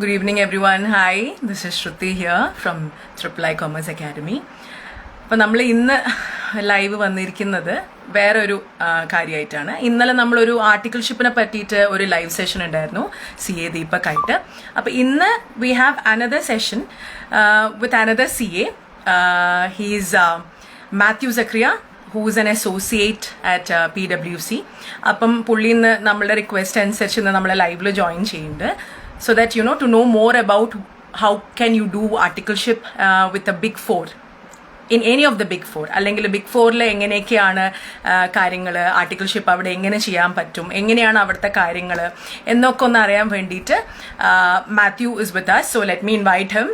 Good evening, everyone. Hi, this is Shruti here from Triple I Commerce Academy. അപ്പോൾ നമ്മൾ ഇന്ന് live വന്നിരിക്കുന്നത് വേറൊരു കാര്യമായിട്ടാണ്. ഇന്നലെ നമ്മളൊരു ആർട്ടിക്കിൾഷിപ്പിനെ പറ്റിയിട്ട് ഒരു ലൈവ് സെഷൻ ഉണ്ടായിരുന്നു CA ദീപക്കായിട്ട്. അപ്പോൾ ഇന്ന് we have another session with another CA. He's Mathew Zacharia, who's an associate at PwC. അപ്പം പുള്ളിന്ന് നമ്മളുടെ റിക്വസ്റ്റ് അനുസരിച്ച് ഇന്ന് നമ്മളെ ലൈവിൽ ജോയിൻ ചെയ്യുന്നുണ്ട്. So that, you know, to know more about how can you do articleship with the big four, in any of the big four. അല്ലെങ്കിൽ big ഫോറിൽ എങ്ങനെയൊക്കെയാണ് കാര്യങ്ങൾ, ആർട്ടിക്കിൾഷിപ്പ് അവിടെ എങ്ങനെ ചെയ്യാൻ പറ്റും, എങ്ങനെയാണ് അവിടുത്തെ കാര്യങ്ങൾ എന്നൊക്കെ ഒന്ന് അറിയാൻ വേണ്ടിയിട്ട് Mathew is with us. So let me invite him.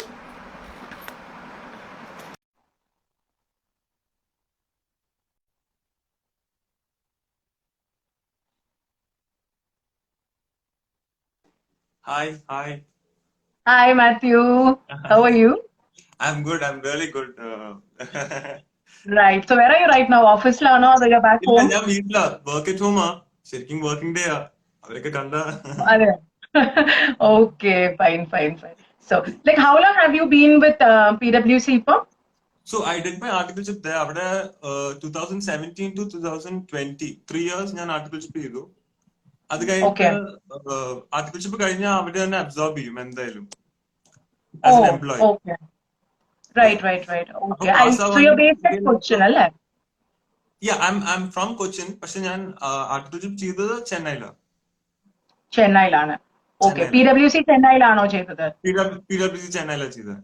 Hi. Hi, Matthew. How are you? I'm good. I'm really good. Right. So where are you right now? Office la or you're back home? ഞാൻ വീട്ടിലാ. Work at home. ശരിക്കും working day. അവരൊക്കെ കണ്ട. അതെ. Okay, fine. So, like, how long have you been with PwC ഇപ്പം? So I did my articleship there. അവിടെ 2017 to 2020 3 years ഞാൻ articleship ചെയ്തു. അത് കഴിഞ്ഞിട്ട് ആർട്ടിക്കിൾഷിപ്പ് കഴിഞ്ഞാൽ അവര് തന്നെ അബ്സോർബ് ചെയ്യും എന്തായാലും as an employee. Okay. Right. Okay. So you're based in Cochin, അല്ലേ? Yeah, I'm from Cochin. പക്ഷെ ഞാൻ ആർട്ടിക്കിൾഷിപ്പ് ചെയ്തത് ചെന്നൈയിലാണ്. Okay. PwC ചെന്നൈയിലാണോ ചെയ്തത്? PwC ചെന്നൈയിലാണ് ചെയ്തത്.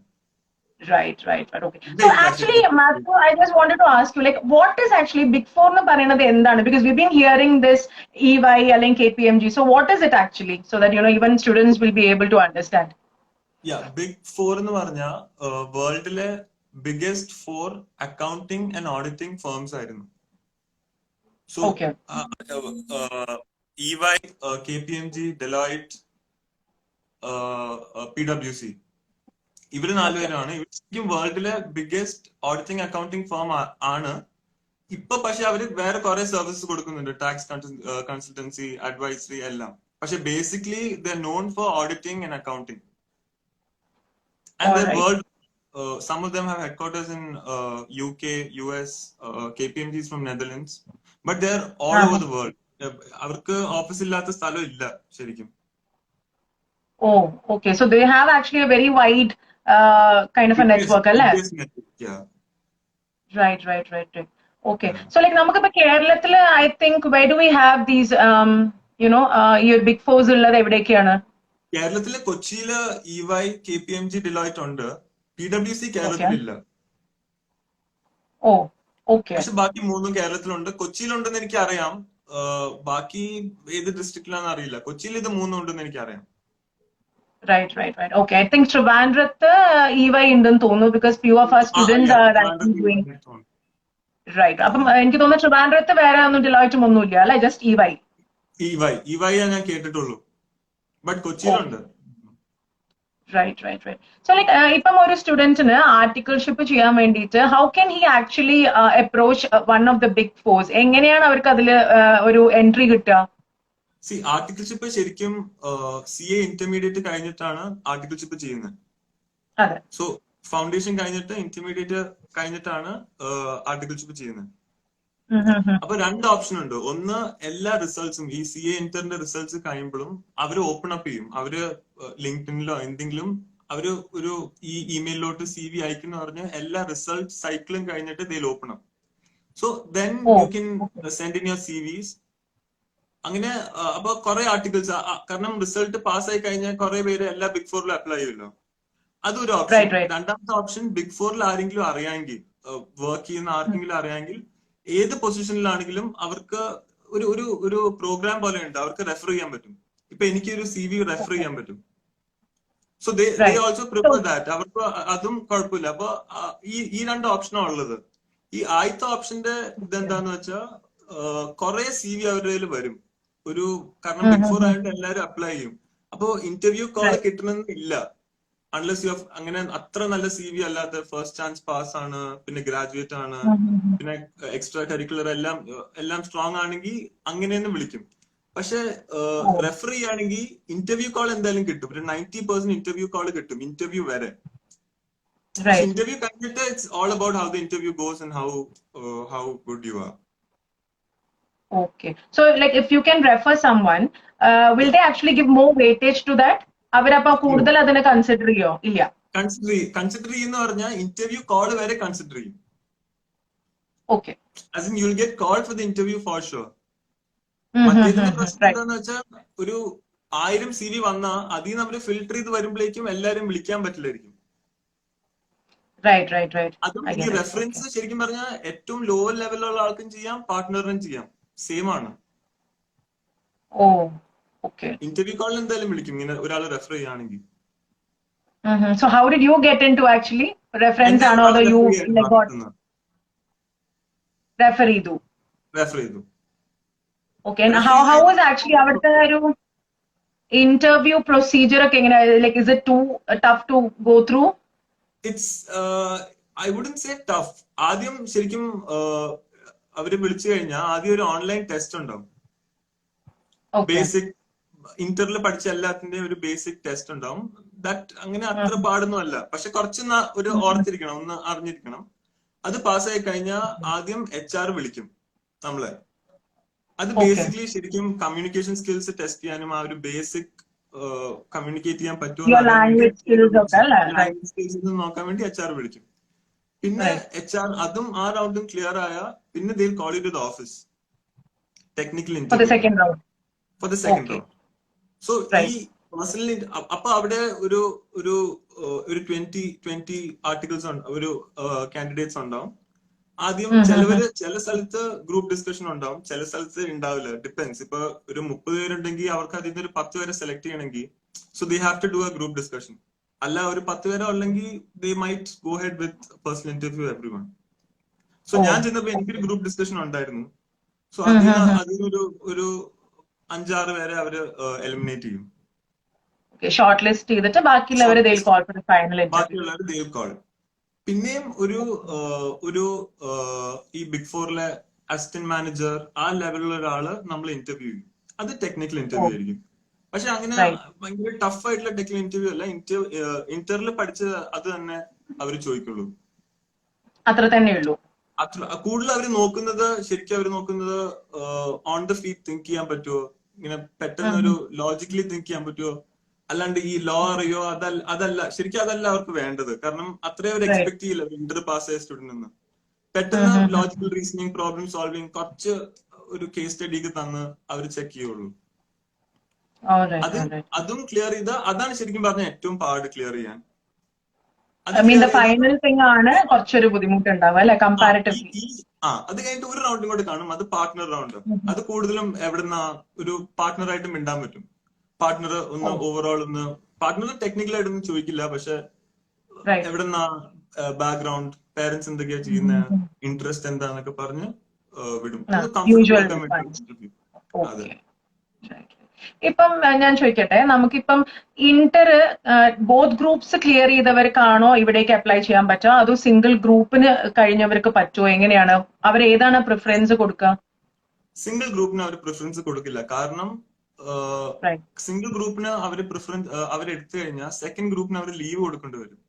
Right. Okay. So actually, Matthew, I just wanted to ask you, like, what is actually Big Four എന്ന് പറയുന്നത് എന്താണ്? Because we've been hearing this EY അല്ലെങ്കിൽ KPMG. So what is it actually? So that, you know, even students will be able to understand. Yeah, Big Four എന്ന് പറഞ്ഞാൽ വേൾഡിലെ biggest 4 accounting and auditing firms ആയിരുന്നു. So EY, KPMG, Deloitte, PwC. ഇവര് 4 പേരാണ്. ഇവരും വേൾഡിലെ biggest auditing accounting firm ആണ്. ഇപ്പൊ പക്ഷെ അവര് വേറെ കുറെ സർവീസസ് കൊടുക്കുന്നുണ്ട്, ടാക്സ് കൺസൾട്ടൻസി, അഡ്വൈസറി എല്ലാം. പക്ഷെ basically they known for auditing and accounting. And world some of them have headquarters in UK, US, KPMG is from Netherlands, but they are all over the world. അവർക്ക് office ഇല്ലാത്ത സ്ഥലം ഇല്ല ശരിക്കും. Oh, okay. So they have actually a very wide kind of a network, അല്ലേ? Yeah. Right. Okay. So like നമുക്കിപ്പോ കേരളത്തില് I think where do we have these you know ഈ big force ഉള്ളത് എവിടെയൊക്കെയാണ്? കേരളത്തിലെ കൊച്ചിയില് EY, KPMG, Deloitte ഉണ്ട്. PwC കേരളത്തിലില്ല. Oh, okay. പക്ഷെ ബാക്കി 3 കേരളത്തിലുണ്ട്. കൊച്ചിയിലുണ്ടെന്ന് എനിക്ക് അറിയാം. ബാക്കി ഏത് ഡിസ്ട്രിക്റ്റിലാണെന്ന് അറിയില്ല. കൊച്ചിയിൽ ഇത് 3 ഉണ്ടെന്ന് എനിക്ക് അറിയാം. Right. Okay. I think Trivandrum EY ഉണ്ടെന്ന് തോന്നുന്നു because few of our students are actually doing. Right. അപ്പം എനിക്ക് തോന്നുന്നു Trivandrum വേറെ ഒന്നും Deloitte ഒന്നുമില്ല അല്ലെ, just EY. EY ഞാൻ കേട്ടിട്ടുള്ളൂ. ബട്ട് കൊച്ചിയിലുണ്ട്. Right. So like ഇപ്പം ഒരു സ്റ്റുഡന്റിന് ആർട്ടിക്കിൾഷിപ്പ് ചെയ്യാൻ വേണ്ടിയിട്ട് how can he actually approach one of the big fours? എങ്ങനെയാണ് അവർക്ക് അതില് ഒരു എൻട്രി കിട്ടുക? ആർട്ടിക്കിൾഷിപ്പ് ശരിക്കും CA ഇന്റർമീഡിയറ്റ് കഴിഞ്ഞിട്ടാണ് ആർട്ടിക്കിൾഷിപ്പ് ചെയ്യുന്നത്. സോ ഫൗണ്ടേഷൻ കഴിഞ്ഞിട്ട് ഇന്റർമീഡിയറ്റ് കഴിഞ്ഞിട്ടാണ് ആർട്ടിക്കിൾഷിപ്പ് ചെയ്യുന്നത്. അപ്പൊ 2 ഓപ്ഷൻ ഉണ്ട്. ഒന്ന്, എല്ലാ റിസൾട്ട്സും ഈ CA ഇന്ററിന്റെ റിസൾട്ട്സ് കഴിയുമ്പോഴും അവര് ഓപ്പൺ അപ്പ് ചെയ്യും. അവര് ലിങ്ക്ഡിനിലോ എന്തെങ്കിലും അവര് ഒരു ഈ ഇമെയിലോട്ട് CV അയക്കുന്ന പറഞ്ഞ് എല്ലാ റിസൾട്ട് സൈക്കിളും കഴിഞ്ഞിട്ട് they'll open up. So then you Oh, can okay. send in your CVs. അങ്ങനെ അപ്പൊ കുറെ ആർട്ടിക്കിൾസ്, കാരണം റിസൾട്ട് പാസ്സായി കഴിഞ്ഞാൽ കുറെ പേര് എല്ലാ ബിഗ് ഫോറിലും അപ്ലൈ ചെയ്യുമല്ലോ. അതൊരു ഓപ്ഷൻ. Right, right. രണ്ടാമത്തെ ഓപ്ഷൻ, ബിഗ് ഫോറിൽ ആരെങ്കിലും അറിയാമെങ്കിൽ, വർക്ക് ചെയ്യുന്ന ആർക്കെങ്കിലും അറിയാമെങ്കിൽ, ഏത് പൊസിഷനിലാണെങ്കിലും അവർക്ക് ഒരു ഒരു ഒരു പ്രോഗ്രാം പോലെ ഉണ്ട്, അവർക്ക് റെഫർ ചെയ്യാൻ പറ്റും. ഇപ്പൊ എനിക്ക് ഒരു CV റെഫർ Okay. ചെയ്യാൻ പറ്റും. So they Right. Also prefer So, that. അവർക്ക് അതും കുഴപ്പമില്ല. അപ്പൊ ഈ രണ്ട് ഓപ്ഷനാണ് ഉള്ളത്. ഈ ആദ്യത്തെ ഓപ്ഷന്റെ okay. ഇതെന്താന്ന് വെച്ചാൽ കുറെ CV അവരുടെ കയ്യിൽ വരും. ഒരു കാരണം ബിഗ് ഫോർ Mm-hmm. ആയതുകൊണ്ട് എല്ലാവരും അപ്ലൈ ചെയ്യും. അപ്പോ ഇന്റർവ്യൂ കോൾ Right. കിട്ടണമെന്നില്ല, അൺലെസ് യു അങ്ങനെ അത്ര നല്ല CV അല്ലാത്ത ഫസ്റ്റ് ചാൻസ് പാസ് ആണ്, പിന്നെ ഗ്രാജുവേറ്റ് ആണ്, Mm-hmm. പിന്നെ എക്സ്ട്രാ കരിക്കുലർ എല്ലാം സ്ട്രോങ് ആണെങ്കിൽ അങ്ങനെയൊന്നും വിളിക്കും. പക്ഷെ Oh, റെഫർ ചെയ്യുകയാണെങ്കിൽ ഇന്റർവ്യൂ കോൾ എന്തായാലും കിട്ടും. ഒരു 90% ഇന്റർവ്യൂ കോൾ കിട്ടും, ഇന്റർവ്യൂ വരെ. പക്ഷെ right. ഇന്റർവ്യൂ കഴിഞ്ഞിട്ട് it's all about how the interview goes and how good you are. Okay. So, like, if you can refer someone, will Yeah. they actually give more weightage to that? അവരപ്പോ No. കൂടുതൽ അതിനെ consider ചെയ്യോ? ഇല്ല. Consider ചെയ്യുന്ന പറഞ്ഞാൽ interview call വരെ consider ചെയ്യും. Okay. As in you'll get called for the interview for sure. മറ്റേതിന്റെ Mm-hmm. പ്രശ്നം Right. എന്താന്ന് വെച്ചാൽ ഒരു 1000 CV വന്നാ അതിൽ നമ്മൾ ഫിൽട്ടർ ചെയ്ത് വരുമ്പോഴേക്കും എല്ലാരും വിളിക്കാൻ പറ്റില്ലായിരിക്കും. Right, right, right. അതും I ഈ get it. Okay. റെഫറൻസ് ശരിക്കും പറഞ്ഞാൽ ഏറ്റവും ലോവർ ലെവലിലുള്ള ആൾക്കും ചെയ്യാം, പാർട്ട്ണറിനും ചെയ്യാം, സെയിം ആണ്. Oh, okay. ഇന്റർവ്യൂ കോളിൽ എന്തായാലും വിളിക്കും ഇങ്ങനെ ഒരാൾ റെഫർ ചെയ്യുകയാണെങ്കിൽ. Mm-hmm. So, how did you get into actually reference എന്നെ ആണോ ഒരാൾ അതോ you റെഫർ ചെയ്യായിരുന്നു like got അടുത്തുനിന്ന്, refer ചെയ്തു? റെഫർ ചെയ്തു. Okay. And റെഫർ how ചെയ്ത് was actually അവിടുത്തെ ഒരു interview procedure ഒക്കെ എങ്ങനെ? Like, is it too tough to go through? It's I wouldn't say tough. ആദ്യം ശരിക്കും അവര് വിളിച്ചു കഴിഞ്ഞാൽ ആദ്യം ഒരു ഓൺലൈൻ ടെസ്റ്റ് ഉണ്ടാവും. Okay. ബേസിക് ഇന്ററിൽ പഠിച്ച എല്ലാത്തിന്റെയും ഒരു ബേസിക് ടെസ്റ്റ് ഉണ്ടാവും. ദാറ്റ് അങ്ങനെ അത്ര Mm-hmm. പാടൊന്നും അല്ല, പക്ഷെ കുറച്ച് ഒരു ഓർത്തിരിക്കണം, ഒന്ന് അറിഞ്ഞിരിക്കണം. അത് പാസ്സായി കഴിഞ്ഞാൽ ആദ്യം HR വിളിക്കും നമ്മളെ. അത് Okay. ബേസിക്കലി ശരിക്കും കമ്മ്യൂണിക്കേഷൻ സ്കിൽസ് ടെസ്റ്റ് ചെയ്യാനും ആ ഒരു ബേസിക് കമ്മ്യൂണിക്കേറ്റ് ചെയ്യാൻ പറ്റുമോ എന്ന് Your അറിയാൻ വേണ്ടി language skills ഒക്കെ അല്ലേ? Right. ലാംഗ്വേജ് സ്കിൽസ് നോക്കാൻ വേണ്ടി HR വിളിക്കും. പിന്നെ Right. HR അതും ആ റൗണ്ടും ക്ലിയർ ആയ പിന്നെ they call you to the office, technical For the interview second round. For the second Okay. Round. So ഈ Right. പേഴ്സണലി അപ്പൊ അവിടെ ഒരു ഒരു ഒരു 20 ആർട്ടിക്കിൾസ് ഒരു കാൻഡിഡേറ്റ്സ് ഉണ്ടാവും. ആദ്യം Mm-hmm. ചില സ്ഥലത്ത് ഗ്രൂപ്പ് ഡിസ്കഷൻ ഉണ്ടാവും, ചില സ്ഥലത്ത് ഉണ്ടാവില്ല, ഡിപ്പെൻസ്. ഇപ്പൊ ഒരു 30 പേരുണ്ടെങ്കിൽ അവർക്ക് അതിൽ നിന്ന് ഒരു 10 പേരെ സെലക്ട് ചെയ്യണമെങ്കിൽ so they have to do a group discussion. അല്ല ഒരു 10 പേരെ ഉള്ളെങ്കിൽ they might go ahead with personal interview every one. So ഞാൻ Oh. ചെന്നപ്പോ എനിക്കൊരു ഗ്രൂപ്പ് ഡിസ്കഷൻ ഉണ്ടായിരുന്നു. So Mm-hmm. അതിനൊരു ഒരു 5-6 പേരെ അവര് എലിമിനേറ്റ് ചെയ്യും. Okay. Shortlist ചെയ്തിട്ട് ബാക്കിയുള്ളവരെ they'll call for the final interview. ബാക്കിയുള്ളവർ ദേ കോൾ. പിന്നെയും ഒരു ഒരു ഈ ബിഗ് ഫോറിലെ അസിസ്റ്റന്റ് മാനേജർ ആ ലെവലിലുള്ള ഒരാള് നമ്മൾ ഇന്റർവ്യൂ ചെയ്യും. അത് ടെക്നിക്കൽ ഇന്റർവ്യൂ Oh. ആയിരിക്കും. പക്ഷെ അങ്ങനെ Right. ഭയങ്കര ടഫ് ആയിട്ടുള്ള ടെക്നിക്കൽ ഇന്റർവ്യൂ അല്ല. ഇന്റർവ്യൂ പഠിച്ച അത് തന്നെ അവർ ചോദിക്കുള്ളൂ. അത്ര തന്നെയുള്ളൂ. കൂടുതൽ അവർ നോക്കുന്നത് ശരിക്കും അവർ നോക്കുന്നത് ഓൺ ദ ഫീറ്റ് തിങ്ക് ചെയ്യാൻ പറ്റുമോ, ഇങ്ങനെ പെട്ടെന്ന് ഒരു ലോജിക്കലി തിങ്ക് ചെയ്യാൻ പറ്റുമോ, അല്ലാണ്ട് ഈ ലോ അറിയോ അതല്ല ശരിക്കും അതല്ല അവർക്ക് വേണ്ടത്. കാരണം അത്രയും അവർ Right. എക്സ്പെക്ട് ചെയ്യില്ല ഇന്റർ പാസ് ആയ സ്റ്റുഡന്റ്. പെട്ടെന്ന് ലോജിക്കൽ റീസണിങ്, പ്രോബ്ലം സോൾവിങ്, കുറച്ച് ഒരു കേസ് സ്റ്റഡിക്ക് തന്ന് അവർ ചെക്ക് ചെയ്യുള്ളൂ. All right. All right. അതും ക്ലിയർ ചെയ്ത അതാണ് ശരിക്കും പറഞ്ഞ ഏറ്റവും പാട് ക്ലിയർ ചെയ്യാൻ. അത് I mean, clear the final thing ആണ് കുറച്ചൊരു ബുദ്ധിമുട്ടുണ്ടാവുക അല്ലെ കമ്പാരിറ്റീവ്ലി. അത് കഴിഞ്ഞിട്ട് ഒരു റൗണ്ടും കൂടെ കാണും, അത് പാർട്ട്ണർ റൗണ്ട്. അത് കൂടുതലും എവിടുന്ന ഒരു പാർട്ട്ണറായിട്ട് മിണ്ടാൻ പറ്റും. പാർട്ട്ണർ ഒന്ന് ഓവറോൾ ഒന്ന് പാർട്ട്ണർ ടെക്നിക്കൽ ആയിട്ടൊന്നും ചോദിക്കില്ല, പക്ഷെ Right. എവിടുന്ന ബാക്ക്ഗ്രൗണ്ട്, പേരൻസ് എന്തൊക്കെയാ ചെയ്യുന്ന, ഇൻട്രസ്റ്റ് എന്താന്നൊക്കെ പറഞ്ഞ് വിടും. അത് കംഫർട്ടബിൾ Usual ആക്കാൻ വേണ്ടി ones. ഇന്റർവ്യൂ. അതെ. Okay. Right. ഇപ്പം ഞാൻ ചോദിക്കട്ടെ, നമുക്കിപ്പം ഇന്റർ ബോത്ത് ഗ്രൂപ്പ്സ് ക്ലിയർ ചെയ്തവർക്കാണോ ഇവിടേക്ക് അപ്ലൈ ചെയ്യാൻ പറ്റുക, അതോ സിംഗിൾ ഗ്രൂപ്പിന് കഴിഞ്ഞവർക്ക് പറ്റുമോ? എങ്ങനെയാണ് അവർ ഏതാണ് പ്രിഫറൻസ് കൊടുക്കുക? സിംഗിൾ ഗ്രൂപ്പിന് അവർ പ്രിഫറൻസ് കൊടുക്കില്ല. കാരണം Right. സിംഗിൾ ഗ്രൂപ്പിന് അവർ പ്രിഫറൻസ് അവരെടുത്തു കഴിഞ്ഞാൽ സെക്കൻഡ് ഗ്രൂപ്പിന് അവർ ലീവ് കൊടുക്കേണ്ടി വരും.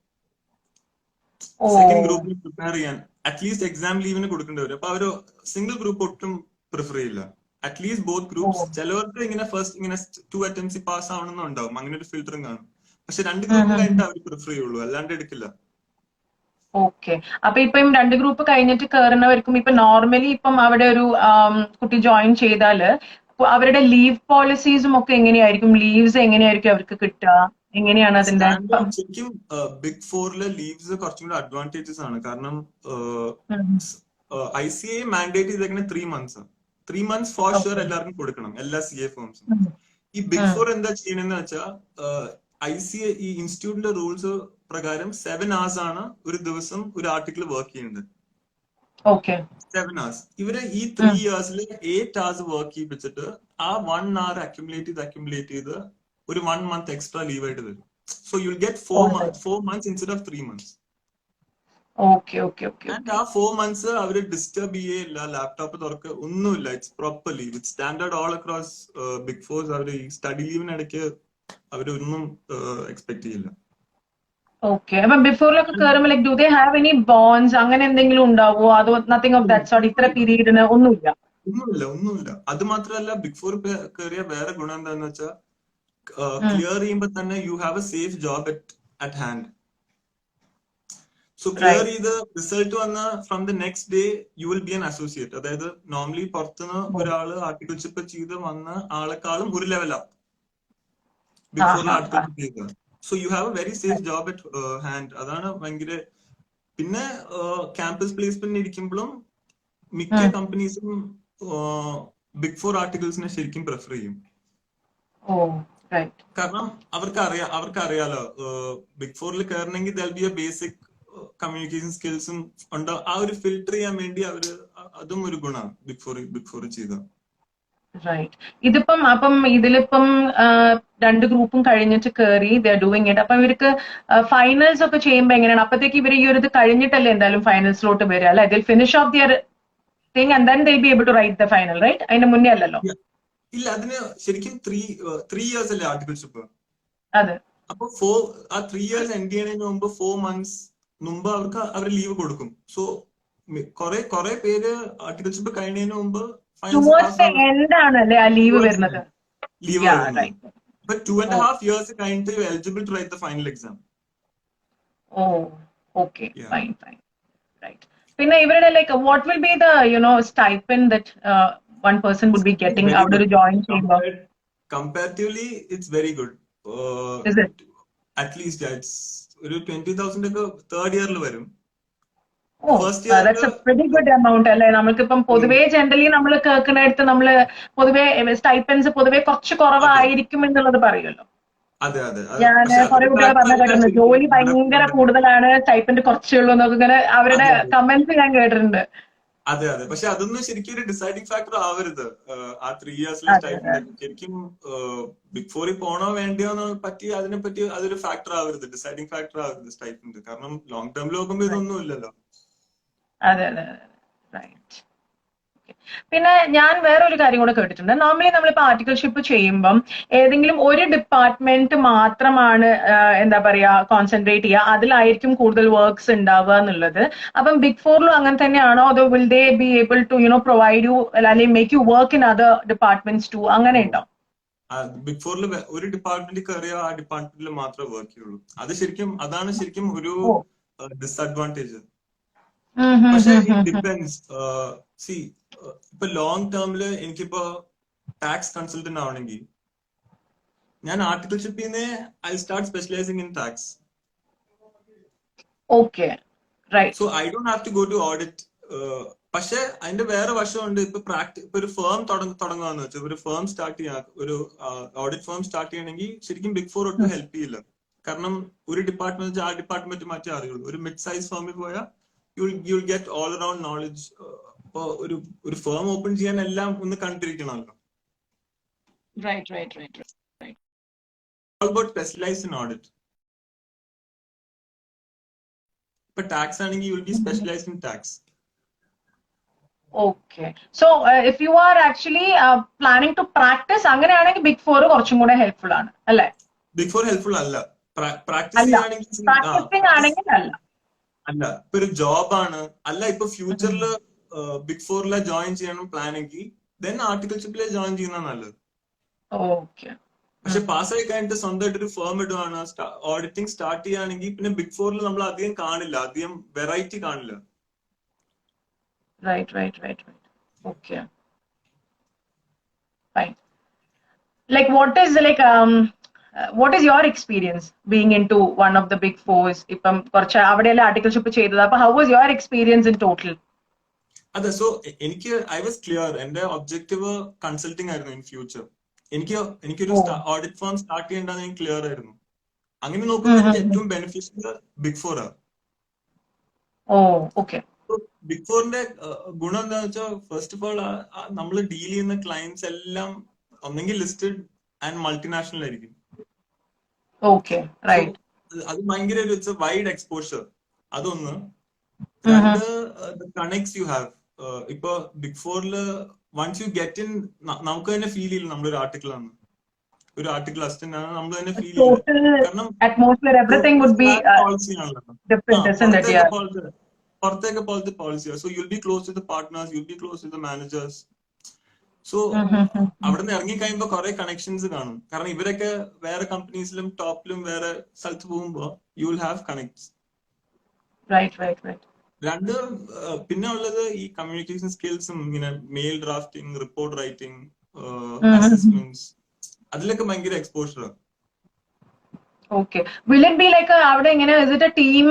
Second Oh. ഗ്രൂപ്പിന് പ്രിപ്പയർ ചെയ്യാൻ അറ്റ്ലീസ്റ്റ് എക്സാം ലീവിന് കൊടുക്കേണ്ടി വരും. അപ്പൊ അവര് സിംഗിൾ ഗ്രൂപ്പ് ഒട്ടും പ്രിഫർ ചെയ്യില്ല. At least both groups. ചിലവർക്ക് ഇങ്ങനെ ഫസ്റ്റ് ഇങ്ങനെ 2 attempts പാസ് ആവണമെന്നുണ്ടാവും, അങ്ങനെ ഒരു ഫിൽറ്ററും കാണും. പക്ഷെ 2 ഗ്രൂപ്പ് കഴിഞ്ഞിട്ട് അവർ പ്രിഫർ ചെയ്യുള്ളൂ, അല്ലാണ്ട് എടുക്കില്ല. ഓക്കെ. അപ്പൊ ഇപ്പം 2 ഗ്രൂപ്പ് കഴിഞ്ഞിട്ട് കയറുന്നവർക്കും ഇപ്പൊ നോർമലി ഇപ്പം അവിടെ ഒരു കുട്ടി ജോയിൻ ചെയ്താല് അവരുടെ ലീവ് പോളിസീസും ഒക്കെ എങ്ങനെയായിരിക്കും? ലീവ്സ് എങ്ങനെയായിരിക്കും അവർക്ക് കിട്ടുക? എങ്ങനെയാണ് അതിന്റെ? സ്റ്റാൻഡേർഡ് ശരിക്കും ബിഗ് ഫോറിലെ ലീവ്സ് കുറച്ചും കൂടി അഡ്വാൻറ്റേജസ് ആണ്. കാരണം ICAI മാൻഡേറ്റ് ചെയ്തേക്കുന്ന 3 months. 3 months ഫോർ ഷുവർ എല്ലാവർക്കും കൊടുക്കണം, എല്ലാ CA ഫേംസും. ഈ ബിഗ് ഫോർ എന്താ ചെയ്യണമെന്ന് വെച്ചാൽ ICAI ഈ ഇൻസ്റ്റിറ്റ്യൂട്ടിന്റെ റൂൾസ് പ്രകാരം 7 hours ആണ് ഒരു ദിവസം ഒരു ആർട്ടിക്കിൾ വർക്ക് ചെയ്യുന്നത്. 7 hours. ഇവര് ഈ 3 yearsൽ 8 hours വർക്ക് ചെയ്യിപ്പിച്ചിട്ട് ആ 1 hour അക്യുമുലേറ്റ് ചെയ്ത് ഒരു 1 month എക്സ്ട്രാ ലീവ് ആയിട്ട് തരും. So you will get 4 months instead of 3 months. And ആ 4 months അവര് ഡിസ്റ്റർബ് ചെയ്യില്ല, ലാപ്ടോപ്പ് തുറക്കുക ഒന്നുമില്ല. It's proper leave. It's standard all across big fours. അവർ ഈ സ്റ്റഡി ലീവിനിടയ്ക്ക് അവരൊന്നും എക്സ്പെക്ട് ചെയ്യില്ല. ഓക്കെ. അപ്പൊ ബിഫോറിലൊക്കെ കയറുമ്പോൾ like do they have any bonus അങ്ങനെ എന്തെങ്കിലും ഉണ്ടാവോ? അതോ നത്തിങ് ഓഫ് ദാറ്റ് സോർട്ട്? ഇത്ര പീരീഡിന് ഒന്നുമില്ല. ഒന്നുമില്ല. അത് മാത്രമല്ല, ബിഗ് ഫോർ കയറിയ വേറെ ഗുണം എന്താന്ന് വെച്ചാൽ ക്ലിയർ ചെയ്യുമ്പോൾ തന്നെ you have A safe job at hand. So clear ചെയ്ത് റിസൾട്ട് വന്ന from the next day you will be an associate. അതായത് നോർമലി പുറത്തുനിന്ന് ഒരാള് ആർട്ടിക്കിൾഷിപ്പ് ചെയ്ത് വന്ന ആളെക്കാളും ഒരു ലെവലാണ് ബിഗ് ഫോറിൽ ആർട്ടിക്കിൾഷിപ്പ് ചെയ്തത്. So you have A very safe job at hand. അതാണ് ഭയങ്കര. പിന്നെ ക്യാമ്പസ് പ്ലേസ്മെന്റ് ഇരിക്കുമ്പോഴും മിക്ക കമ്പനീസും ബിഗ് ഫോർ ആർട്ടിക്കിൾസിനെ ശരിക്കും പ്രിഫർ ചെയ്യും. കാരണം അവർക്കറിയാലോ ബിഗ് ഫോറിൽ കയറണമെങ്കിൽ there be a basic communication സ്കിൽസും ഉണ്ട്. ആ ഒരു ഫിൽട്ടർ ചെയ്യാൻ വേണ്ടി അവര് അതും ഒരു ഗുണമാണ് ബിഗ് ഫോർ ചെയ്ത. റൈറ്റ്. ഇതിലിപ്പം 2 ഗ്രൂപ്പും കഴിഞ്ഞിട്ട് കയറി ദേ ആർ ഡൂയിങ് ഇറ്റ്. അപ്പൊ ഇവർക്ക് ഫൈനൽസ് ഒക്കെ ചെയ്യുമ്പോൾ എങ്ങനെയാണ്? അപ്പത്തേക്ക് ഇവർ ഈ ഒരു ഇത് കഴിഞ്ഞിട്ടല്ലേ എന്തായാലും ഫൈനൽസിലോട്ട് വരിക അല്ലെ? They'll finish off their thing and then they'll be able to write the final, right? അതിന്റെ മുന്നേ അല്ലല്ലോ? ഇല്ല, അതിന് ശരിക്കും 3 years അല്ലേ ആർട്ടിക്കിൾഷിപ്പ്. അതെ. അപ്പൊ ആ 3 years എൻഡ് ചെയ്യുന്നതിന് മുമ്പ് 4 months മുമ്പ് അവർ ലീവ് കൊടുക്കും. സോ കുറെ പേര് ആർട്ടിക്കിൾഷിപ്പ് കഴിയുന്നതിന് മുമ്പ് എന്താണല്ലേ ആ ലീവ് വരുന്നത്? ലീവ് വരുന്നത്. But 2.5 years കഴിഞ്ഞിട്ട് you are eligible to write the final exam. Okay, fine. Right. പിന്നെ ഇവരുടെ like what will be the stipend that one person would be getting അവിടെ ഒരു ജോയിൻ ചെയ്യുമ്പോൾ? Comparatively it's very good. Is it? At least it's ഒരു 20,000 ഒക്കെ third ഇയറിൽ വരും. That's a pretty good amount അല്ലേ? നമുക്കിപ്പം പൊതുവേ ജനറലി നമ്മൾ കേൾക്കുന്നിടത്ത് നമ്മള് പൊതുവെ സ്റ്റൈപ്പൻസ് പൊതുവെ കുറച്ച് കുറവായിരിക്കും എന്നുള്ളത് പറയുമല്ലോ. ഞാൻ കുറെ കുട്ടികളെ പറഞ്ഞ കേട്ടിട്ടുണ്ട് ജോലി ഭയങ്കര കൂടുതലാണ്, സ്റ്റൈപ്പൻഡ് കുറച്ചേ ഉള്ളൂ എന്നൊക്കെ ഇങ്ങനെ അവരുടെ കമന്റ്സ് ഞാൻ കേട്ടിട്ടുണ്ട്. അതെ. പക്ഷെ അതൊന്നും ശരിക്കും ഒരു ഡിസൈഡിങ് ഫാക്ടർ ആവരുത്. ആ 3 yearsലെ സ്റ്റൈപ്പൻഡ് ശരിക്കും ബിഗ് ഫോറിൽ പോണോ വേണ്ടിയോന്ന് പറ്റി അതിനെപ്പറ്റി അതൊരു ഫാക്ടർ ആവരുത്, ഡിസൈഡിങ് ഫാക്ടർ ആവരുത് സ്റ്റൈപ്പൻഡ്. കാരണം ലോങ് ടേമിൽ നോക്കുമ്പോൾ ഇതൊന്നും ഇല്ലല്ലോ. അതെ. റൈറ്റ്. പിന്നെ ഞാൻ വേറൊരു കാര്യം കൂടെ കേട്ടിട്ടുണ്ട്. നോർമലി നമ്മളിപ്പോ ആർട്ടിക്കിൾഷിപ്പ് ചെയ്യുമ്പം ഏതെങ്കിലും ഒരു ഡിപ്പാർട്ട്മെന്റ് മാത്രമാണ് എന്താ പറയാ കോൺസെൻട്രേറ്റ് ചെയ്യുക, അതിലായിരിക്കും കൂടുതൽ വർക്ക്സ് ഉണ്ടാവുക എന്നുള്ളത്. അപ്പം ബിഗ് ഫോറിലും അങ്ങനെ തന്നെയാണോ? അതോ will they be able to provide you അല്ലെങ്കിൽ make you work in other departments too, അങ്ങനെ ഉണ്ടോ? ബിഗ് ഫോറിൽ ഒരു ഡിപ്പാർട്ട്മെന്റിൽ കയറിയ ആ ഡിപ്പാർട്ട്മെന്റിൽ മാത്രമേ വർക്ക് ചെയ്യുള്ളൂ. അതാണ് ശരിക്കും ഒരു ഡിസഡ്വാൻറ്റേജ്. പക്ഷെ ഇറ്റ് ഡിപ്പെൻഡ്സ്. സി ഇപ്പൊ ലോങ് ടേമില് എനിക്കിപ്പോ ടാക്സ് കൺസൾട്ടന്റ് ആവണമെങ്കിൽ ഞാൻ articleship I start specialising in tax. Okay, right. So I don't have to go to audit. പക്ഷെ അതിന്റെ വേറെ വശമുണ്ട്. ഇപ്പൊ ഒരു ഫേം തുടങ്ങുകയെന്ന് വെച്ചാൽ ഒരു ഫേം സ്റ്റാർട്ട് ചെയ്യാൻ, ഒരു ഓഡിറ്റ് ഫേം സ്റ്റാർട്ട് ചെയ്യണമെങ്കിൽ ശരിക്കും ബിഗ് ഫോർ ഒട്ടും ഹെൽപ്പ് ചെയ്യില്ല. കാരണം ഒരു ഡിപ്പാർട്ട്മെന്റ് ആ ഡിപ്പാർട്ട്മെന്റ് മാറ്റേ അറിയുള്ളൂ. ഒരു മിഡ് സൈസ് ഫേമിൽ പോയാൽ U will get all around knowledge. ഇപ്പൊ ഒരു ഫേം ഓപ്പൺ ചെയ്യാൻ എല്ലാം ഒന്ന് കണ്ടിരിക്കണമല്ലോ. All about specialized in audit. ഇപ്പൊ ടാക്സ് ആണെങ്കിൽ you will be specialized in tax. Okay. So if you are actually planning to practice, അങ്ങനെയാണെങ്കിൽ big four കുറച്ചും കൂടെ ഹെൽപ്ഫുൾ ആണ് അല്ലേ? ബിഗ് ഫോർ ഹെൽപ്ഫുൾ അല്ല. പ്രാക്ടീസിംഗ് ആണെങ്കിൽ അല്ല. ഇപ്പൊ ഒരു ജോബാണ് അല്ല. ഇപ്പൊ ഫ്യൂച്ചറിൽ ബിഗ് ഫോറിലെ ജോയിൻ ചെയ്യണം പ്ലാൻ എങ്കിൽ ദെൻ ആർട്ടിക്കിൾഷിപ്പിലെ ജോയിൻ ചെയ്യുന്ന നല്ലത്. ഓക്കെ. പക്ഷെ പാസ്സായി കഴിഞ്ഞിട്ട് സ്വന്തമായിട്ട് ഒരു ഫേം ഇടുവാണ്, ഓഡിറ്റിംഗ് സ്റ്റാർട്ട് ചെയ്യുകയാണെങ്കിൽ പിന്നെ ബിഗ് ഫോറിൽ നമ്മൾ അധികം കാണില്ല, അധികം വെറൈറ്റി കാണില്ല. Right. Okay, fine. Like, what is your experience being into one of the big fours? ഇപ്പം കുറച്ച് അവിടെയുള്ള ആർട്ടിക്കിൾഷിപ്പ് ചെയ്തത്. അപ്പൊ how was your experience in total? അതെ, സോ എനിക്ക് ഐ വാസ് ക്ലിയർ. എന്റെ ഒബ്ജക്റ്റീവ് കൺസൾട്ടിങ് ആയിരുന്നു ഇൻ ഫ്യൂച്ചർ. എനിക്കൊരു ഓഡിറ്റ് ഫേം സ്റ്റാർട്ട് ചെയ്യേണ്ടത് എനിക്ക് ക്ലിയർ ആയിരുന്നു. അങ്ങനെ നോക്കുമ്പോൾ എനിക്ക് ഏറ്റവും ബെനിഫിഷ്യൽ ബിഗ് ഫോർ ആണ്. Okay. ബിഗ് ഫോറിന്റെ ഗുണം എന്താണെന്ന് വെച്ചാൽ, ഫസ്റ്റ് ഓഫ് ഓൾ നമ്മൾ ഡീൽ ചെയ്യുന്ന ക്ലയൻസ് എല്ലാം ഒന്നെങ്കിൽ ലിസ്റ്റഡ് ആൻഡ് മൾട്ടിനാഷണൽ ആയിരിക്കും. Okay, right. അത് ഭയങ്കര ഒരു ഇറ്റ്സ് എ വൈഡ് എക്സ്പോഷർ. അതൊന്ന്. രണ്ട്, കണക്ട്സ് യു ഹാവ്. ഇപ്പൊ ബിഗ് ഫോറിൽ വൺസ് യു ഗെറ്റ് ഇൻ, നമുക്ക് തന്നെ ഫീൽ ചെയ്യില്ല നമ്മളൊരു ആർട്ടിക്കിൾ ആണ്, ഒരു ആർട്ടിക്കിൾ അസിസ്റ്റന്റ് ആണ്, നമ്മൾ തന്നെ ഫീൽ ചെയ്യില്ല. കാരണം Atmosphere, everything would be policy ആണല്ലോ, different, isn't it? Yeah. പുറത്തേക്ക് പോലത്തെ പോളിസിയാണ്. So you'll be close to the partners, you'll be close to the managers. So അവിടെ നിന്ന് ഇറങ്ങി കഴിയുമ്പോ കുറെ കണക്ഷൻസ് കാണും. കാരണം ഇവരൊക്കെ വേറെ കമ്പനീസിലും ടോപ്പിലും വേറെ സ്ഥലത്ത് പോകുമ്പോ you will have connects. Right. രണ്ട്, പിന്നെ ഉള്ളത് ഈ കമ്മ്യൂണിക്കേഷൻ സ്കിൽസും, ഇങ്ങനെ mail drafting, report writing, assessments, അതിലൊക്കെ ഭയങ്കര exposure. Okay. Will it be like is it a team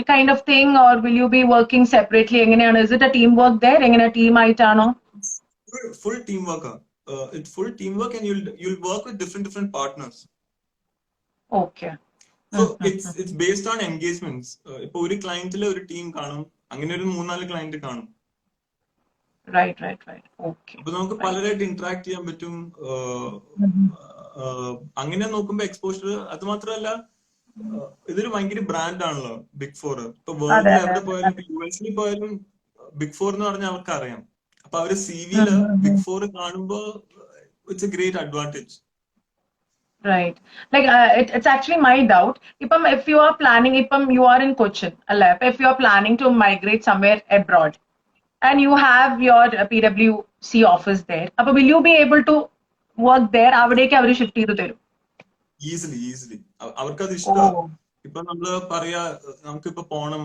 kind of thing, or will you be working separately? Is it a teamwork there? Team ആയിട്ടാണോ? Full teamwork. It's full teamwork, and you'll work with different partners. Okay. So it's based on engagements. ഇപ്പൊ ഒരു ക്ലയന്റിലെ ഒരു team കാണും, അങ്ങനെ ഒരു 3-4 client കാണും. Right. Okay. അപ്പൊ നമുക്ക് പലരായിട്ട് ഇന്ററാക്ട് ചെയ്യാൻ പറ്റും. അങ്ങനെ നോക്കുമ്പോ എക്സ്പോഷർ. അത് മാത്രമല്ല, ഇതൊരു ഭയങ്കര ബ്രാൻഡ് ആണല്ലോ ബിഗ് ഫോർ. ഇപ്പൊ വേൾഡിൽ എവിടെ പോയാലും, യുഎസിൽ പോയാലും ബിഗ് ഫോർ എന്ന് പറഞ്ഞാൽ അവർക്ക് അറിയാം. അപ്പൊ അവര് സിവിയില് ബിഗ് ഫോർ കാണുമ്പോ it's A great advantage. Right. Like it's actually my doubt. If you are planning, you are in Cochin, if you are planning to migrate somewhere abroad, and you have your PwC office there, will you be able to work there? അവിടേക്ക് അവര് shift ചെയ്ത് തരും? Easily. അവർക്കത് ഇഷ്ടമാണ്. ഇപ്പൊ നമ്മള് പറയാ, നമുക്കിപ്പോ പോണം,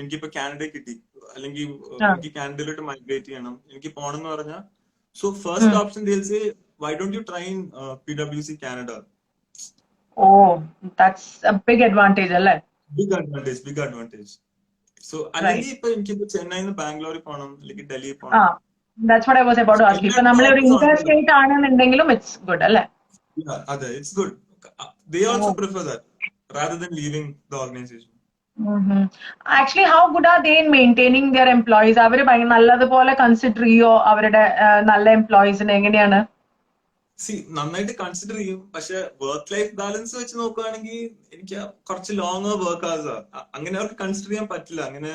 എനിക്കിപ്പോ കാനഡ കിട്ടി, അല്ലെങ്കിൽ എനിക്ക് കാനഡയിലോട്ട് മൈഗ്രേറ്റ് ചെയ്യണം, എനിക്ക് പോണം എന്ന് പറഞ്ഞാൽ, so first option they'll say, why don't you try in PwC Canada? That's a big advantage, അല്ലേ? Big advantage. So അല്ലെങ്കിൽ ഇപ്പൊ എനിക്കിപ്പോ ചെന്നൈന്ന് ബാംഗ്ലൂരിൽ പോണം, അല്ലെങ്കിൽ ഡൽഹിയിൽ പോണം. That's what I was about to ask you. ഇപ്പൊ നമ്മളൊരു ഇന്റർസ്റ്റേറ്റ് ആണെന്നുണ്ടെങ്കിലും it's good, അല്ലേ? അതെ, it's good. They also prefer that rather than leaving the organization. Actually, how good are they in maintaining their employees? അവര് നല്ലതുപോലെ consider ചെയ്യോ അവരുടെ നല്ല എംപ്ലോയീസിനെ? എങ്ങനെയാണ്? നന്നായിട്ട് കൺസിഡർ ചെയ്യും. പക്ഷെ വർക്ക് ലൈഫ് ബാലൻസ് വെച്ച് നോക്കുകയാണെങ്കിൽ എനിക്ക് കുറച്ച് ലോങ് വർക്ക് ആവാ, അങ്ങനെ അവർക്ക് കൺസിഡർ ചെയ്യാൻ പറ്റില്ല. അങ്ങനെ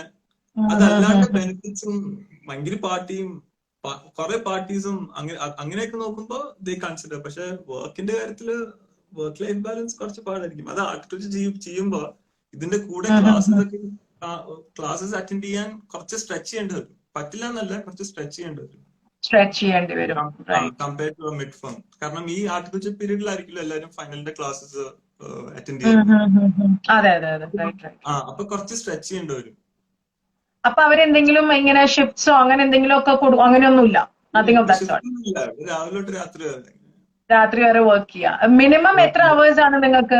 അതല്ലാണ്ട് ബെനിഫിറ്റ്സും ഭയങ്കര പാർട്ടിയും കുറെ പാർട്ടീസും അങ്ങനെയൊക്കെ നോക്കുമ്പോ ദേ കൺസിഡർ. പക്ഷെ വർക്കിന്റെ കാര്യത്തില് വർക്ക് ലൈഫ് ബാലൻസ് കുറച്ച് പാടായിരിക്കും. അത് ആർട്ടിക്കൽച്ചർ ചെയ്യുമ്പോ ഇതിന്റെ കൂടെ ക്ലാസ്സസ് അറ്റൻഡ് ചെയ്യാൻ കുറച്ച് സ്ട്രെച്ച് ചെയ്യേണ്ടി വരും. പറ്റില്ല എന്നല്ല, കുറച്ച് സ്ട്രെച്ച് ചെയ്യേണ്ടി വരും കമ്പയർ ടു മിഡ് ഫേം. കാരണം ഈ ആർട്ടിക്കൽച്ചർ പീരീഡിലായിരിക്കില്ല എല്ലാവരും ഫൈനലിന്റെ ക്ലാസ്സസ് അറ്റൻഡ് ചെയ്യുന്നത്. അപ്പൊ കുറച്ച് സ്ട്രെച്ച് ചെയ്യേണ്ടി വരും. അപ്പൊ അവരെന്തെങ്കിലും ഇങ്ങനെ ഷിഫ്റ്റ്സോ അങ്ങനെ എന്തെങ്കിലും ഒക്കെ അങ്ങനെയൊന്നുമില്ല? രാവിലെ തൊട്ട് രാത്രി വരെ വർക്ക് ചെയ്യാം. മിനിമം എത്ര അവേഴ്സ് ആണ് നിങ്ങൾക്ക്?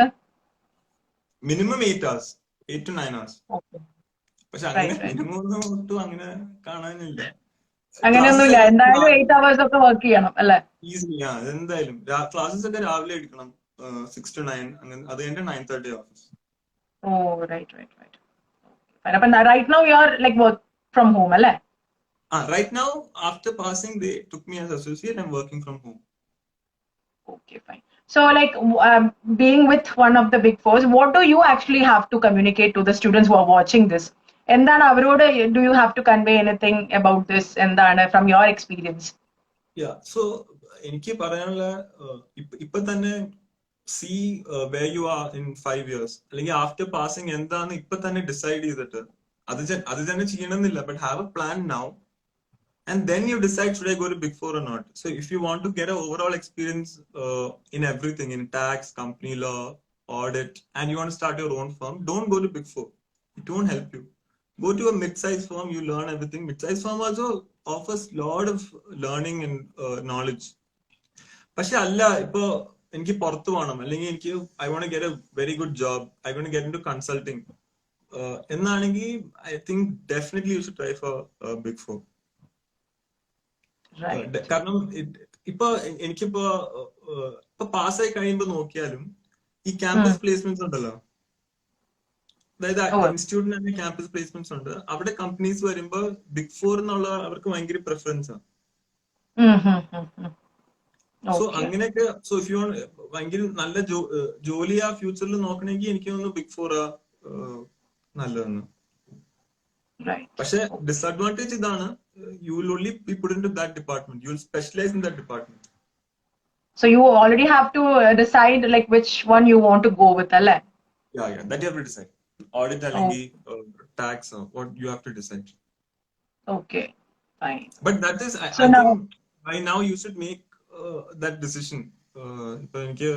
Minimum 8 hours, 8 to 9 hours. പക്ഷെ അങ്ങനെ മിനിമം ഒന്നും അങ്ങനെ കാണാനില്ല. അങ്ങനെയൊന്നുമില്ല, എന്തായാലും 8 hours ഒക്കെ വർക്ക് ചെയ്യണം, അല്ലെ? ഈസിലി. എന്തായാലും ക്ലാസ്സസ് ഒക്കെ രാവിലെ എടുക്കണം, 6 to 9. അത് കഴിഞ്ഞ 9:30 ഓഫീസ്. Right. അപ്പൊ right now you are like work from home, അല്ലെ? Right now, after passing, they took me as associate. I'm working from home. Okay, fine. So like being with one of the big fours, what do you actually have to communicate to the students who are watching this? എന്താണ് അവരോട്, do you have to convey anything about this? എന്താണ് from your experience? Yeah, so എനിക്ക് പറയാനുള്ള ഇപ്പൊ തന്നെ see where you are in 5 years, അല്ലെങ്കിൽ after passing എന്താണ് ഇപ്പൊ തന്നെ ഡിസൈഡ് ചെയ്തിട്ട് അത് തന്നെ ചെയ്യണമെന്നില്ല, but have a plan now and then you decide, should I go to Big Four or not? So if you want to get an overall experience in everything, in tax, company law, audit, and you want to start your own firm, don't go to Big Four. It won't help you. Go to a mid-sized firm, you learn everything. Mid-sized firm also offers lot of learning and knowledge. പക്ഷെ അല്ല ഇപ്പൊ എനിക്ക് പുറത്തു പോകണം, അല്ലെങ്കിൽ എനിക്ക് I won't get a very good job, I won't get into consulting എന്നാണെങ്കിൽ I think definitely you should try for big four. കാരണം ഇപ്പൊ എനിക്കിപ്പോ ഇപ്പൊ പാസ്സായി കഴിയുമ്പോ നോക്കിയാലും ഈ ക്യാമ്പസ് പ്ലേസ്മെന്റ്സ് ഉണ്ടല്ലോ, അതായത് ഇൻസ്റ്റിറ്റ്യൂട്ടിന് തന്നെ ക്യാമ്പസ് പ്ലേസ്മെന്റ്സ് ഉണ്ട്. അവിടെ കമ്പനീസ് വരുമ്പോ ബിഗ് ഫോർ എന്നുള്ള അവർക്ക് ഭയങ്കര പ്രിഫറൻസ് ആണ്. സോ അങ്ങനെയൊക്കെ, സോ ഇഫ് യു ഭയങ്കര നല്ല ജോലി ആ ഫ്യൂച്ചറിൽ നോക്കണമെങ്കിൽ എനിക്ക് തോന്നുന്നു ബിഗ് ഫോർ ആ നല്ലതെന്ന്. പക്ഷെ ഡിസഡ്വാൻറ്റേജ് ഇതാണ്, you will only be put into that department. You will specialize in that department. So you already have to decide like which one you want to go with, alle? Yeah, that you have to decide. Audit allengi tax, what you have to decide. Okay, fine. But that is, I think by now you should make that decision. ഇപ്പൊ എനിക്ക്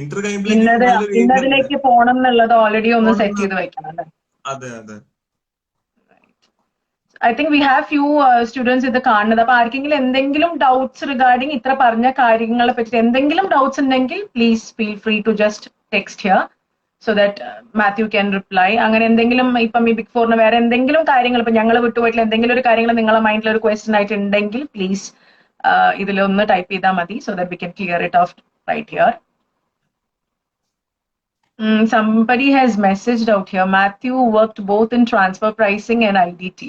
ഇന്നതിലേക്ക് പോകണം എന്നുള്ളത് already ഒന്ന് set ചെയ്ത് വെക്കണം അല്ലേ? അതെ അതെ. I think we have few students ഇത് കാണുന്നത്. അപ്പൊ ആർക്കെങ്കിലും എന്തെങ്കിലും ഡൗട്ട്സ് റിഗാർഡിങ് ഇത്ര പറഞ്ഞ കാര്യങ്ങളെ പറ്റി എന്തെങ്കിലും ഡൗട്ട്സ് ഉണ്ടെങ്കിൽ please feel free to just text here so that Mathew can reply. അങ്ങനെ എന്തെങ്കിലും ഇപ്പം ഈ ബിഗ് ഫോറിന് വേറെ എന്തെങ്കിലും കാര്യങ്ങൾ ഇപ്പൊ ഞങ്ങൾ വിട്ടുപോയിട്ടുള്ള എന്തെങ്കിലും ഒരു കാര്യങ്ങൾ നിങ്ങളുടെ മൈൻഡിൽ ഒരു ക്വസ്റ്റ്യൻ ആയിട്ട് ഉണ്ടെങ്കിൽ പ്ലീസ് ഇതിലൊന്ന് ടൈപ്പ് ചെയ്താൽ മതി so that we can clear it off right here. Somebody has messaged out here. Matthew worked both in transfer pricing and IDT.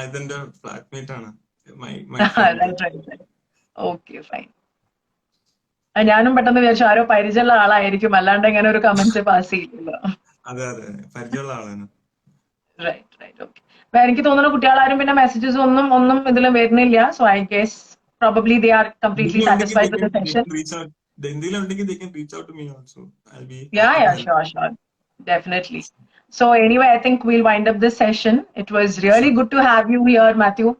ഇതെന്റെ ഫ്ലാറ്റ്മേറ്റ് ആണ്. Okay fine. ഞാനും പെട്ടെന്ന് വിചാരിച്ചു ആരോ പരിചയമുള്ള ആളായിരിക്കും, അല്ലാണ്ട് ഇങ്ങനെ ഒരു കമന്റ്സ് പാസ് ചെയ്യില്ലല്ലോ. അതെ അതെ, പരിചയമുള്ള ആളാണ്. Right right okay. എനിക്ക് തോന്നുന്നു കുട്ടികളാരും പിന്നെ മെസ്സേജസ് ഒന്നും ഇതിൽ വരുന്നില്ല. So I guess probably they are completely satisfied with the session. They can reach out to me also. I'll be sure definitely. So anyway, I think we'll wind up this session. It was really good to have you here, Matthew.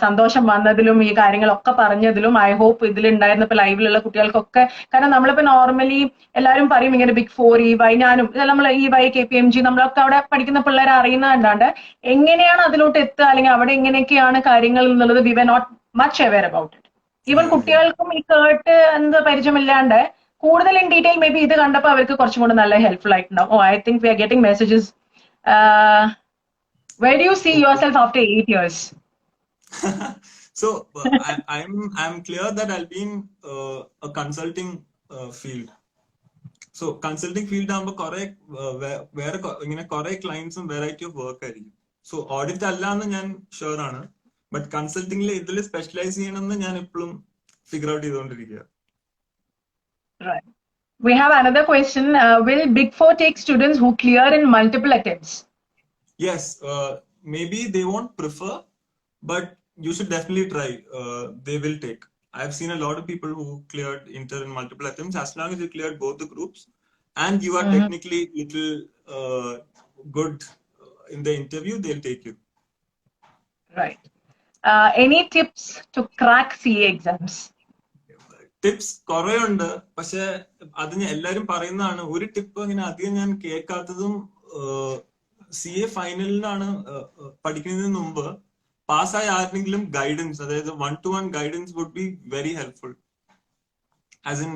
സന്തോഷം വന്നതിലും ഈ കാര്യങ്ങളൊക്കെ പറഞ്ഞതിലും. I hope ഇതിലുണ്ടായിരുന്നപ്പോ ലൈവിലുള്ള കുട്ടികൾക്കൊക്കെ, കാരണം നമ്മളിപ്പോ normally എല്ലാവരും പറയും ഇങ്ങനെ big four, EY, ഞാനും നമ്മൾ EY, KPMG നമ്മളൊക്കെ അവിടെ പഠിക്കുന്ന പിള്ളേരെ അറിയുന്നതല്ലാണ്ട് എങ്ങനെയാണ് അതിലോട്ട് എത്തുക അല്ലെങ്കിൽ അവിടെ എങ്ങനെയൊക്കെയാണ് കാര്യങ്ങൾ എന്നുള്ളത് we were not much aware about it. Even കുട്ടികൾക്കും ഈ കേട്ട് എന്ത് പരിചയമില്ലാണ്ട് കൂടുതൽ ഇൻ ഡീറ്റെയിൽ മേ ബി ഇത് കണ്ടപ്പോൾ അവർക്ക് കുറച്ചും കൂടെ നല്ല ഹെൽപ്ഫുൾ ആയിട്ടുണ്ടാവും. I think we are getting messages. Where do you see yourself after 8 years? So I'm clear that I'll be in a consulting field. So consulting field ആകുമ്പോൾ കുറെ വേറെ ഇങ്ങനെ കുറെ ക്ലയൻസും വെറൈറ്റി ഓഫ് വർക്ക് ആയിരിക്കും. സോ ഓഡിറ്റ് അല്ല എന്ന് ഞാൻ sure ആണ്, ബട്ട് കൺസൾട്ടിംഗിൽ ഇതിൽ സ്പെഷ്യലൈസ് ചെയ്യണമെന്ന് ഞാൻ എപ്പോഴും ഫിഗർ ഔട്ട് ചെയ്തുകൊണ്ടിരിക്കുക. Right. We have another question. Will Big Four take students who clear in multiple attempts? Yes, maybe they won't prefer, but you should definitely try. They will take. I have seen a lot of people who cleared inter in multiple attempts. As long as you cleared both the groups and you are technically little good in the interview, they'll take you. Right. Any tips to crack CA exams? Tips കുറെ ഉണ്ട്, പക്ഷെ അത് എല്ലാരും പറയുന്നതാണ്. ഒരു tip ഇങ്ങനെ അധികം ഞാൻ കേൾക്കാത്തതും, CA ഫൈനലിനാണ് പഠിക്കുന്നതിന് മുമ്പ് പാസ്സായ ആരെങ്കിലും ഗൈഡൻസ്, അതായത് 1-to-1 guidance would be very helpful. As in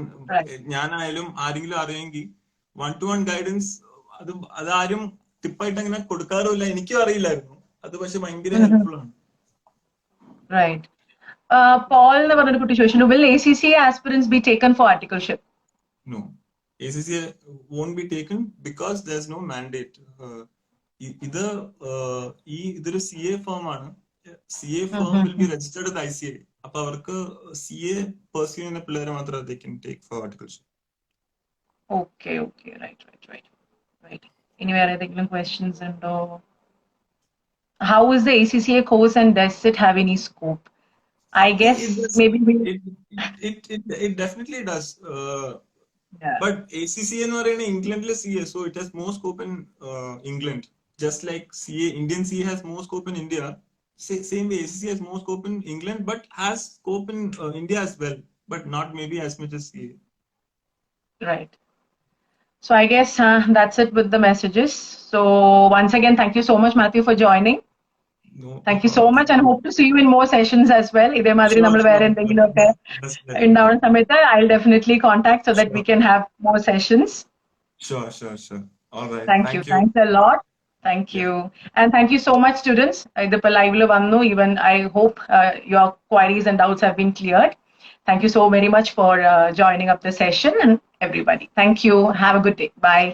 ഞാനായാലും ആരെങ്കിലും അറിയെങ്കിൽ 1-to-1 ഗൈഡൻസ് അതാരും ടിപ്പായിട്ട് അങ്ങനെ കൊടുക്കാറുമില്ല. എനിക്കും അറിയില്ലായിരുന്നു അത്, പക്ഷെ ഭയങ്കര ഹെൽപ്ഫുൾ ആണ്. Right. Paul ne vanna put question, will ACCA aspirants be taken for articleship? No, ACCA won't be taken because there's no mandate. Either idur CA firm aanu, CA firm will be registered with ICA. appo avarku CA pursue cheyna pillare mathra they can take for articleship. Okay, right. Any other questions? And how is the ACCA course and does it have any scope? I guess maybe it definitely does. But ACCA എന്ന് പറയുന്നത് ഇംഗ്ലണ്ടിലെ CA, so it has more scope in England. Just like CA, Indian CA has more scope in India, same way ACC has more scope in England, but has scope in India as well, but not maybe as much as CA. Right. So I guess that's it with the messages. So once again, thank you so much, Matthew, for joining. No Thank you so problem. much and hope to see you in more sessions as well. ഇതേ മാതിരി നമ്മൾ വേറെ എന്തെങ്കിലും ഒക്കെ Yes, ഉണ്ടാവുന്ന സമയത്ത് I'll definitely contact so that we can have more sessions. Sure. All right. Thank you. Thanks a lot. Thank you. And thank you so much, students. ഇതിപ്പോ ലൈവില് വന്നു. Even I hope your queries and doubts have been cleared. Thank you so very much for joining up the session and everybody. Thank you. Have a good day. Bye.